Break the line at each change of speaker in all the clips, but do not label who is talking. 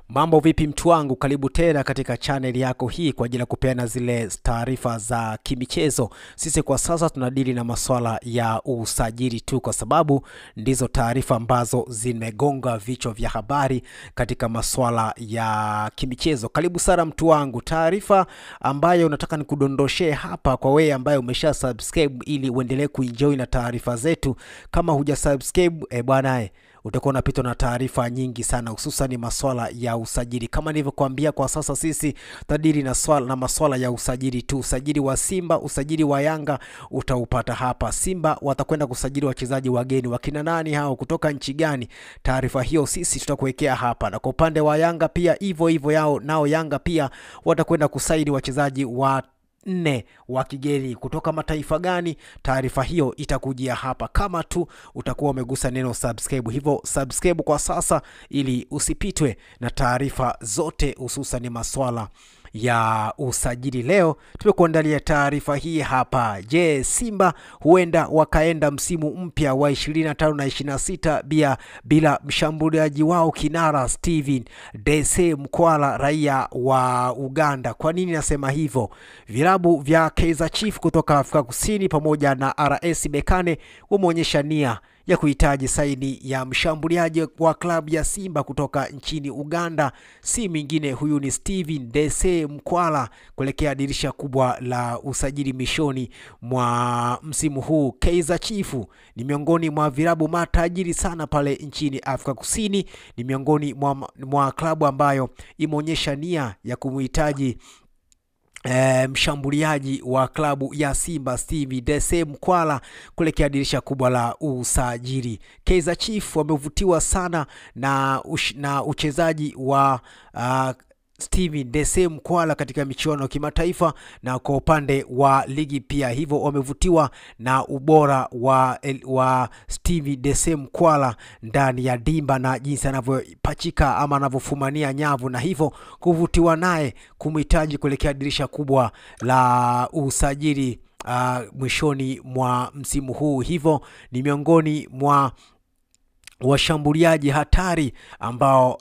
Mambo vipi mtu wangu, karibu tena katika channel yako hii kwa ajili ya kupeana zile taarifa za kimichezo. Sisi kwa sasa tunadili na masuala ya usajili tu, kwa sababu ndizo taarifa ambazo zimegonga vichwa vya habari katika masuala ya kimichezo. Karibu sana mtu wangu. Taarifa ambayo nataka nikudondoshee hapa kwa wewe ambaye umesha subscribe ili uendelee kuenjoy na taarifa zetu. Kama huja subscribe bwana utakuwa unapitwa na taarifa nyingi sana, hususan masuala ya usajili. Kama nilivyokuambia, kwa sasa sisi tadili na masuala ya usajili tu. Usajili wa Simba, usajili wa Yanga utaupata hapa. Simba watakwenda kusajili wachezaji wageni, wakina nani hao, kutoka nchi gani? Taarifa hiyo sisi tutakuwekea hapa. Na kwa upande wa Yanga pia hivyo yao, nao Yanga pia watakwenda kusaini wachezaji wa 4 wa kigeni kutoka mataifa gani? Taarifa hiyo itakujia hapa kama tu utakuwa umegusa neno subscribe. Hivyo subscribe kwa sasa ili usipitwe na taarifa zote, hususan masuala ya usajili. Leo tumekuandalia taarifa hii hapa. Je, Simba huenda wakaenda msimu mpya wa 25 na 26 bila mshambuliaji wao kinara Steven Dese Mukwala, raia wa Uganda? Kwa nini nasema hivyo? Vilabu vya Kaizer Chiefs kutoka Afrika Kusini pamoja na RS Berkane wameonyesha nia ya kuhitaji saini ya mshambuliaji wa klabu ya Simba kutoka nchini Uganda. Si mwingine, huyu ni Steven Dese Mukwala, kuelekea dirisha kubwa la usajili mishoni mwa msimu huu. Kaizer Chiefs ni miongoni mwa vilabu matajiri sana pale nchini Afrika Kusini. Ni miongoni mwa klabu ambayo imeonyesha nia ya kumhitaji mshambuliaji wa klabu ya Simba Steven Dese Mukwala kuelekea dirisha kubwa la usajili. Kaizer Chiefs wamevutiwa sana na uchezaji wa Steven Dese Mukwala katika michuano ya kimataifa na kwa upande wa ligi pia. Hivyo wamevutiwa na ubora wa Steven Dese Mukwala ndani ya dimba na jinsi anavyopachika ama anavyofumania nyavu, na hivyo kuvutiwa naye kumhitaji kuelekea dirisha kubwa la usajili mwishoni mwa msimu huu. Hivyo ni miongoni mwa washambuliaji hatari ambao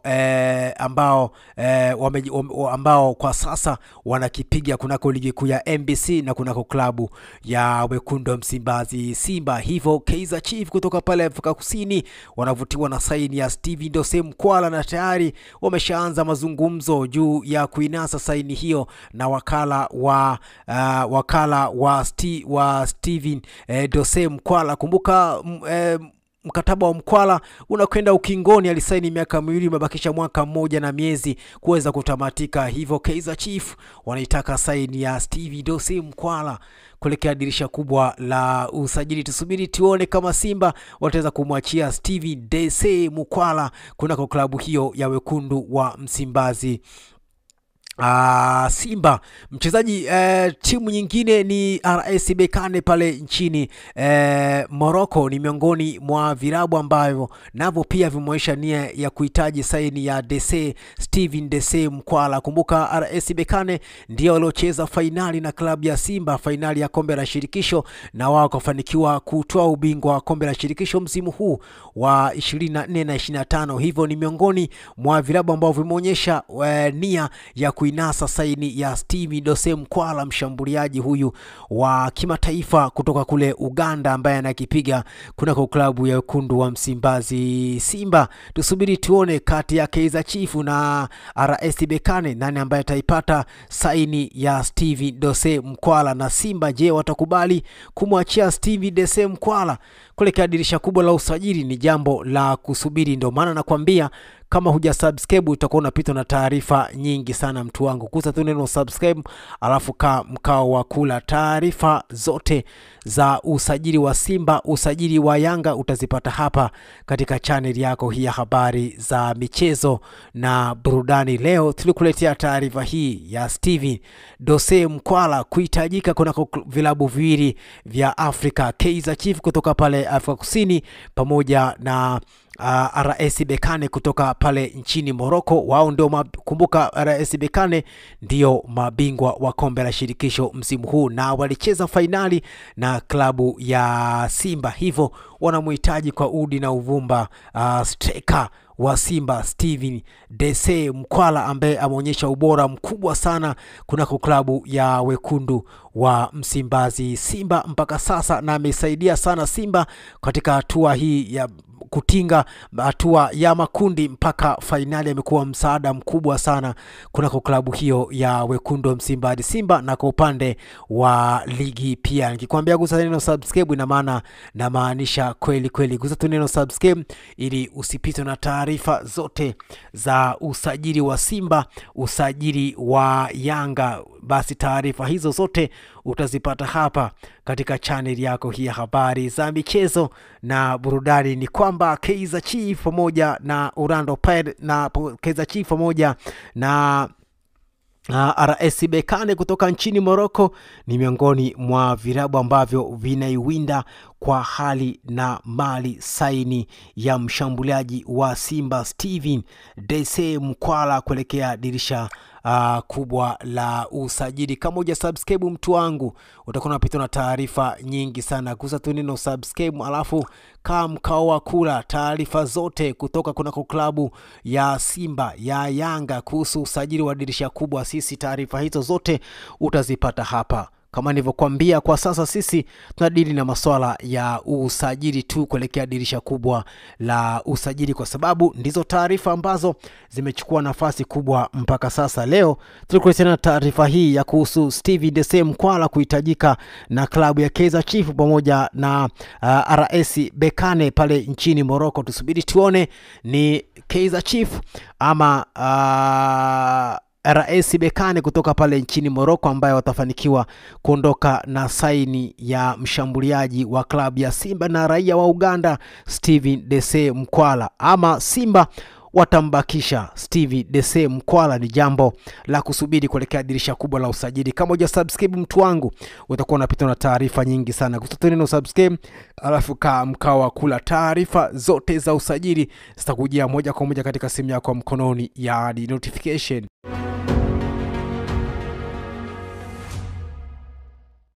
kwa sasa wanakipiga kunako ligi kuu ya NBC na kunako klabu ya wekundu wa Msimbazi Simba. Hivyo Kaizer Chiefs kutoka pale Afrika Kusini wanavutiwa na saini ya Steven Dese Mukwala na tayari wameshaanza mazungumzo juu ya kuinasa saini hiyo na wakala wa Steven Dese Mukwala. Kumbuka mkataba wa Mukwala unakwenda ukingoni, alisaini miaka 2, mabakisha mwaka 1 na miezi kuweza kutamatika. Hivyo Kaizer Chiefs wanaitaka saini ya Steven Dese Mukwala kuelekea dirisha kubwa la usajili. Tusubiri tuone kama Simba wataweza kumwachia Steven Dese Mukwala kunako klabu hiyo ya wekundu wa Msimbazi Simba. Mchezaji timu nyingine ni RS Berkane pale nchini Morocco. Ni miongoni mwa vilabu ambavyo navyo pia vimeonyesha nia ya kuhitaji saini ya Steven Dese Mukwala. Kumbuka RS Berkane ndio waliocheza fainali na klabu ya Simba, fainali ya kombe la shirikisho, na wao kufanikiwa kutoa ubingwa wa kombe la shirikisho msimu huu wa 24 na 25. Hivyo ni miongoni mwa vilabu ambao vimeonyesha nia ya kuinasa saini ya Steven Dese Mukwala, mshambuliaji huyu wa kimataifa kutoka kule Uganda ambaye anakipiga kunako klabu ya wekundu wa Msimbazi Simba. Tusubiri tuone kati ya Kaizer Chiefs na RS Berkane nani ambaye ataipata saini ya Steven Dese Mukwala, na Simba je, watakubali kumwachia Steven Dese Mukwala kuelekea dirisha kubwa la usajili? Ni jambo la kusubiri. Ndio maana nakwambia kama huja subscribe utakuwa unapitwa na taarifa nyingi sana mtu wangu. Kusa tu neno subscribe alafu mkao wa kula taarifa zote za usajili wa Simba, usajili wa Yanga utazipata hapa katika channel yako hii ya habari za michezo na burudani. Leo tulikuletea taarifa hii ya Steven Dese Mukwala kuhitajika kunako vilabu viwili vya Afrika, Kaizer Chiefs kutoka pale Afrika Kusini pamoja na RS Berkane kutoka pale nchini Morocco. Wao ndio kumbuka, RS Berkane ndio mabingwa wa kombe la shirikisho msimu huu na walicheza fainali na klabu ya Simba, hivyo wanamhitaji kwa udi na uvumba striker wa Simba Steven Dese Mkwala ambaye ameonyesha ubora mkubwa sana kunako klabu ya wekundu wa Msimbazi Simba mpaka sasa, na amesaidia sana Simba katika hatua hii ya kutinga hatua ya makundi mpaka fainali. Amekuwa msaada mkubwa sana kunako klabu hiyo ya wekundu wa Msimbazi Simba, na kwa upande wa ligi pia. Nikikwambia gusa neno subscribe, ina maana na maanisha kweli kweli. Gusa tu neno subscribe ili usipitwe na taarifa zote za usajili wa Simba, usajili wa Yanga. Basi taarifa hizo zote utazipata hapa katika channel yako hii ya habari za michezo na burudani. Ni kwamba Kaizer Chiefs pamoja na Orlando Pirates na Kaizer Chiefs pamoja na RS Berkane kutoka nchini Morocco ni miongoni mwa vilabu ambavyo vinaiwinda kwa hali na mali saini ya mshambuliaji wa Simba Steven Dese Mkwala kuelekea dirisha kubwa la usajili. Kama uja subscribe mtu wangu, utakuwa unapitwa na taarifa nyingi sana. Gusa tu neno subscribe, alafu mkao wa kula taarifa zote kutoka kunako klabu ya Simba, ya Yanga kuhusu usajili wa dirisha kubwa. Sisi taarifa hizo zote utazipata hapa. Kama nilivyokuambia, kwa sasa sisi tunadili na masuala ya usajili tu kuelekea dirisha kubwa la usajili, kwa sababu ndizo taarifa ambazo zimechukua nafasi kubwa mpaka sasa. Leo tulikuletea na taarifa hii ya kuhusu Steven Dese Mkwala kuhitajika na klabu ya Kaizer Chiefs pamoja na RS Berkane pale nchini Morocco. Tusubiri tuone ni Kaizer Chiefs ama RS Berkane kutoka pale nchini Morocco ambaye watafanikiwa kuondoka na saini ya mshambuliaji wa klabu ya Simba na raia wa Uganda Steven Dese Mkwala, ama Simba watambakisha Steven Dese Mkwala. Ni jambo la kusubiri kuelekea dirisha kubwa la usajili. Kama uja subscribe mtu wangu, utakuwa unapitwa na taarifa nyingi sana. Gusa neno subscribe, alafu mkao wa kula taarifa zote za usajili zitakujia moja kwa moja katika simu yako mkononi, ya notification.